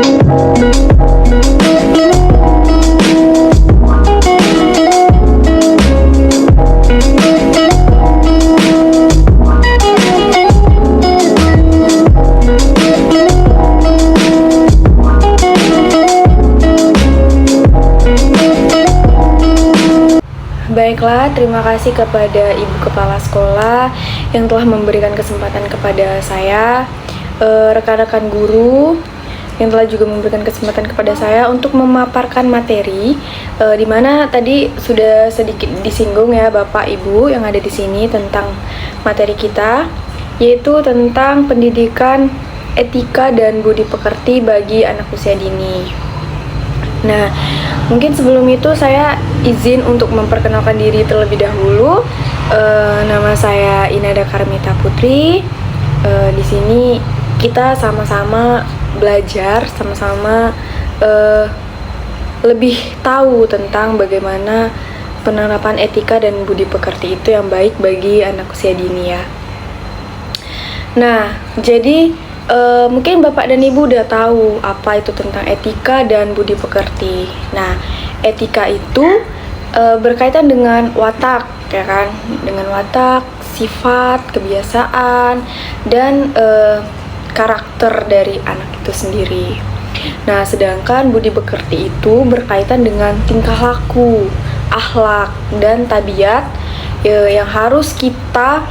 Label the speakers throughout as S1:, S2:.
S1: Baiklah, terima kasih kepada Ibu Kepala Sekolah yang telah memberikan kesempatan kepada saya, rekan-rekan guru yang telah juga memberikan kesempatan kepada saya untuk memaparkan materi, di mana tadi sudah sedikit disinggung ya Bapak Ibu yang ada di sini tentang materi kita, yaitu tentang pendidikan etika dan budi pekerti bagi anak usia dini. Nah, mungkin sebelum itu saya izin untuk memperkenalkan diri terlebih dahulu. Nama saya Inada Karmita Putri. Di sini kita sama-sama belajar, sama-sama lebih tahu tentang bagaimana penerapan etika dan budi pekerti itu yang baik bagi anak usia dini ya. Nah, jadi mungkin Bapak dan Ibu udah tahu apa itu tentang etika dan budi pekerti. Nah, etika itu berkaitan dengan watak, ya kan? Dengan watak, sifat, kebiasaan, dan karakter dari anak itu sendiri. Nah, sedangkan budi pekerti itu berkaitan dengan tingkah laku, akhlak, dan tabiat yang harus kita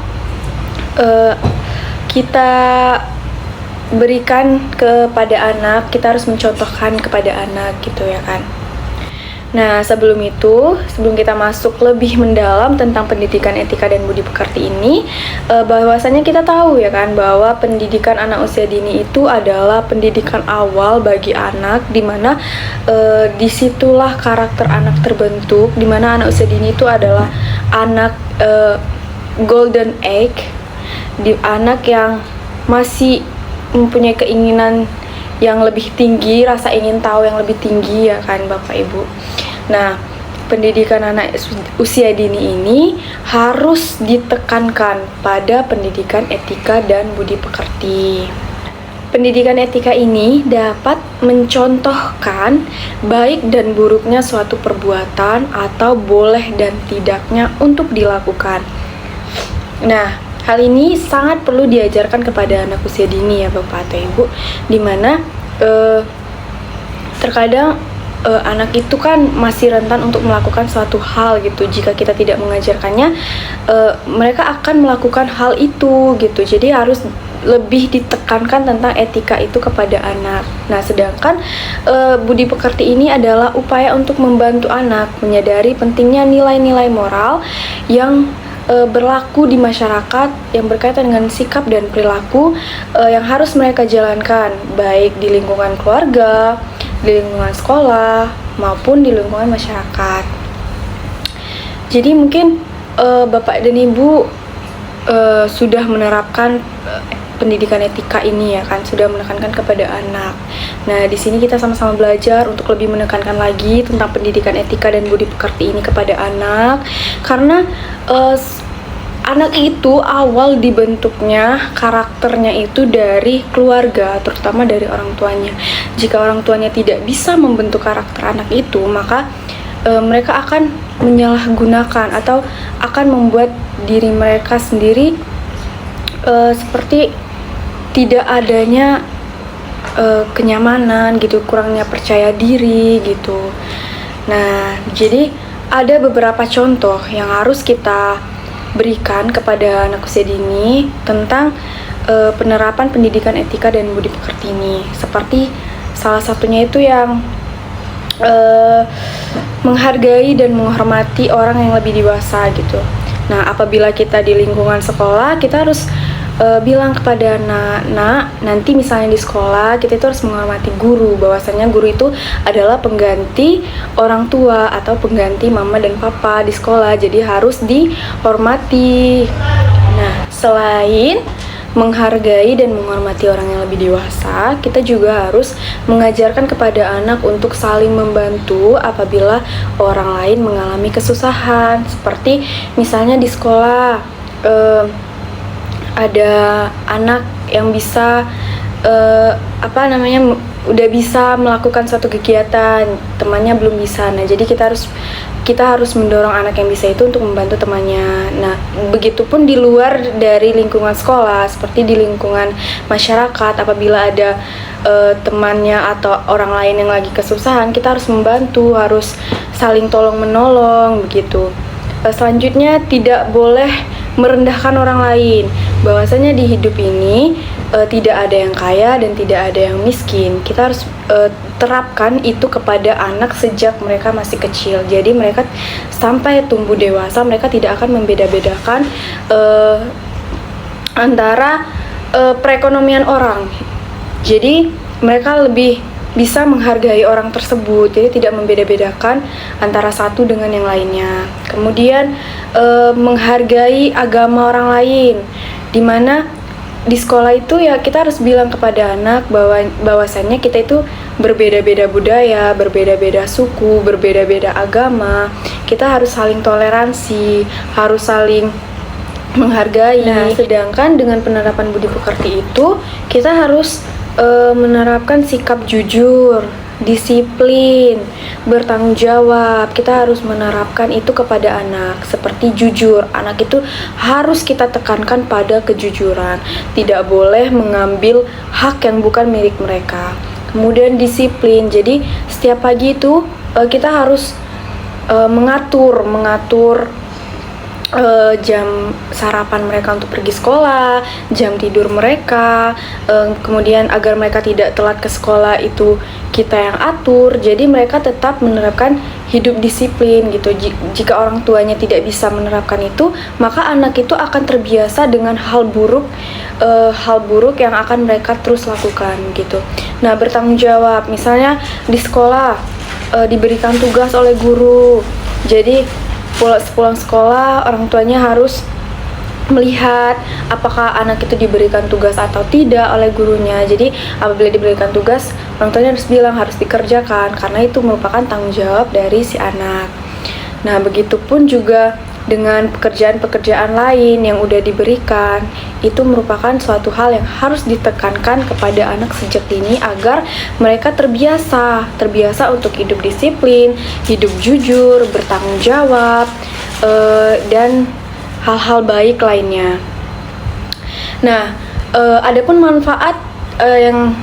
S1: berikan kepada anak, kita harus mencontohkan kepada anak gitu ya kan. Nah, sebelum kita masuk lebih mendalam tentang pendidikan etika dan budi pekerti ini, bahwasanya kita tahu ya kan bahwa pendidikan anak usia dini itu adalah pendidikan awal bagi anak, dimana disitulah karakter anak terbentuk, dimana anak usia dini itu adalah anak golden egg, anak yang masih mempunyai keinginan yang lebih tinggi, rasa ingin tahu yang lebih tinggi ya kan Bapak Ibu. Nah, pendidikan anak usia dini ini harus ditekankan pada pendidikan etika dan budi pekerti. Pendidikan etika ini dapat mencontohkan baik dan buruknya suatu perbuatan atau boleh dan tidaknya untuk dilakukan. Nah, hal ini sangat perlu diajarkan kepada anak usia dini ya Bapak atau Ibu, dimana terkadang anak itu kan masih rentan untuk melakukan suatu hal gitu. Jika kita tidak mengajarkannya, mereka akan melakukan hal itu gitu. Jadi harus lebih ditekankan tentang etika itu kepada anak. Nah, sedangkan budi pekerti ini adalah upaya untuk membantu anak menyadari pentingnya nilai-nilai moral yang berlaku di masyarakat, yang berkaitan dengan sikap dan perilaku yang harus mereka jalankan, baik di lingkungan keluarga, di lingkungan sekolah, maupun di lingkungan masyarakat. Jadi mungkin Bapak dan Ibu sudah menerapkan pendidikan etika ini ya kan, sudah menekankan kepada anak. Nah, di sini kita sama-sama belajar untuk lebih menekankan lagi tentang pendidikan etika dan budi pekerti ini kepada anak, karena anak itu awal dibentuknya karakternya itu dari keluarga, terutama dari orang tuanya. Jika orang tuanya tidak bisa membentuk karakter anak itu, maka mereka akan menyalahgunakan atau akan membuat diri mereka sendiri seperti tidak adanya kenyamanan gitu, kurangnya percaya diri gitu. Nah, jadi ada beberapa contoh yang harus kita berikan kepada anak usia dini tentang penerapan pendidikan etika dan budi pekerti ini. Seperti salah satunya itu yang menghargai dan menghormati orang yang lebih dewasa gitu. Nah, apabila kita di lingkungan sekolah, kita harus bilang kepada anak-anak, nanti misalnya di sekolah kita itu harus menghormati guru, bahwasanya guru itu adalah pengganti orang tua atau pengganti mama dan papa di sekolah, jadi harus dihormati. Nah, selain menghargai dan menghormati orang yang lebih dewasa, kita juga harus mengajarkan kepada anak untuk saling membantu apabila orang lain mengalami kesusahan. Seperti misalnya di sekolah ada anak yang bisa udah bisa melakukan suatu kegiatan, temannya belum bisa. Nah, jadi kita harus mendorong anak yang bisa itu untuk membantu temannya. Nah, begitupun di luar dari lingkungan sekolah, seperti di lingkungan masyarakat, apabila ada temannya atau orang lain yang lagi kesusahan, kita harus membantu, harus saling tolong menolong begitu. Selanjutnya, tidak boleh merendahkan orang lain. Bahwasanya di hidup ini tidak ada yang kaya dan tidak ada yang miskin. Kita harus terapkan itu kepada anak sejak mereka masih kecil. Jadi mereka sampai tumbuh dewasa, mereka tidak akan membeda-bedakan antara perekonomian orang. Jadi mereka lebih bisa menghargai orang tersebut, jadi tidak membeda-bedakan antara satu dengan yang lainnya. Kemudian menghargai agama orang lain, dimana di sekolah itu ya kita harus bilang kepada anak bahwasannya kita itu berbeda-beda budaya, berbeda-beda suku, berbeda-beda agama. Kita harus saling toleransi, harus saling menghargai. Nah, sedangkan dengan penerapan budi pekerti itu kita harus menerapkan sikap jujur, disiplin, bertanggung jawab. Kita harus menerapkan itu kepada anak, seperti jujur. Anak itu harus kita tekankan pada kejujuran, tidak boleh mengambil hak yang bukan milik mereka. Kemudian disiplin, jadi setiap pagi itu kita harus mengatur jam sarapan mereka untuk pergi sekolah, jam tidur mereka, kemudian agar mereka tidak telat ke sekolah itu kita yang atur. Jadi mereka tetap menerapkan hidup disiplin gitu. Jika orang tuanya tidak bisa menerapkan itu, maka anak itu akan terbiasa dengan hal buruk yang akan mereka terus lakukan gitu. Nah, bertanggung jawab, misalnya di sekolah diberikan tugas oleh guru, jadi pulang sekolah orang tuanya harus melihat apakah anak itu diberikan tugas atau tidak oleh gurunya. Jadi apabila diberikan tugas, orang tuanya harus bilang harus dikerjakan, karena itu merupakan tanggung jawab dari si anak. Nah, begitupun juga dengan pekerjaan-pekerjaan lain yang udah diberikan, itu merupakan suatu hal yang harus ditekankan kepada anak sejak dini agar mereka terbiasa untuk hidup disiplin, hidup jujur, bertanggung jawab, dan hal-hal baik lainnya. Nah, adapun manfaat yang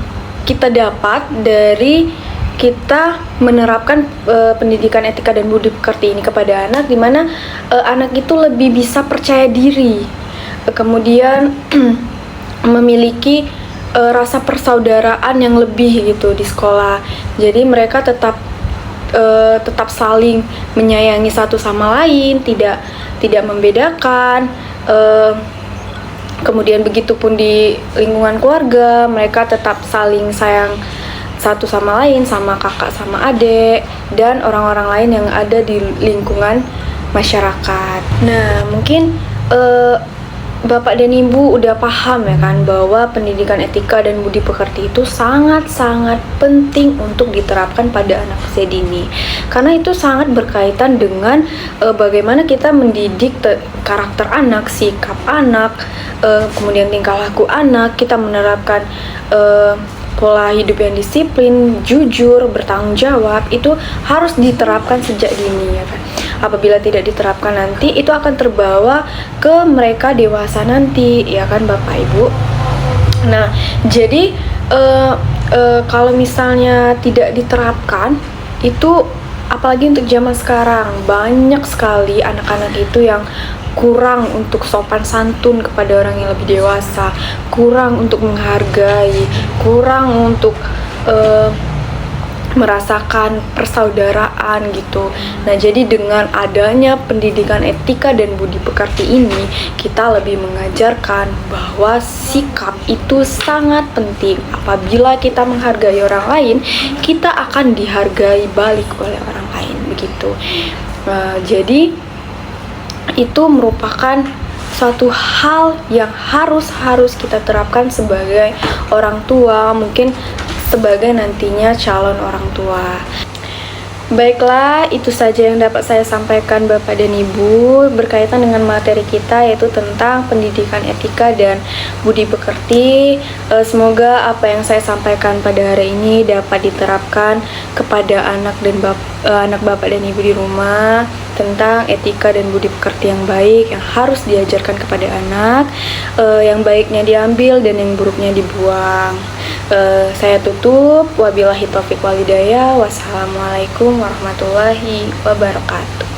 S1: kita dapat dari kita menerapkan pendidikan etika dan budi pekerti ini kepada anak, di mana anak itu lebih bisa percaya diri, kemudian memiliki rasa persaudaraan yang lebih gitu di sekolah. Jadi mereka tetap saling menyayangi satu sama lain, tidak membedakan. Kemudian begitupun di lingkungan keluarga, mereka tetap saling sayang satu sama lain, sama kakak sama adik, dan orang-orang lain yang ada di lingkungan masyarakat. Nah, mungkin Bapak dan Ibu udah paham ya kan, bahwa pendidikan etika dan budi pekerti itu sangat-sangat penting untuk diterapkan pada anak usia dini, karena itu sangat berkaitan dengan bagaimana kita mendidik karakter anak, sikap anak, kemudian tingkah laku anak. Kita menerapkan pola hidup yang disiplin, jujur, bertanggung jawab, itu harus diterapkan sejak dini ya kan. Apabila tidak diterapkan nanti, itu akan terbawa ke mereka dewasa nanti ya kan Bapak Ibu. Nah, jadi kalau misalnya tidak diterapkan, itu apalagi untuk zaman sekarang, banyak sekali anak-anak itu yang kurang untuk sopan santun kepada orang yang lebih dewasa, kurang untuk menghargai, kurang untuk merasakan persaudaraan gitu. Nah, jadi dengan adanya pendidikan etika dan budi pekerti ini, kita lebih mengajarkan bahwa sikap itu sangat penting. Apabila kita menghargai orang lain, kita akan dihargai balik oleh orang lain begitu. Jadi itu merupakan suatu hal yang harus kita terapkan sebagai orang tua, mungkin sebagai nantinya calon orang tua. Baiklah, itu saja yang dapat saya sampaikan Bapak dan Ibu berkaitan dengan materi kita, yaitu tentang pendidikan etika dan budi pekerti. Semoga apa yang saya sampaikan pada hari ini dapat diterapkan kepada anak Bapak dan Ibu di rumah, tentang etika dan budi pekerti yang baik yang harus diajarkan kepada anak. Yang baiknya diambil dan yang buruknya dibuang. Saya tutup. Wabillahi taufiq walhidayah. Wassalamualaikum warahmatullahi wabarakatuh.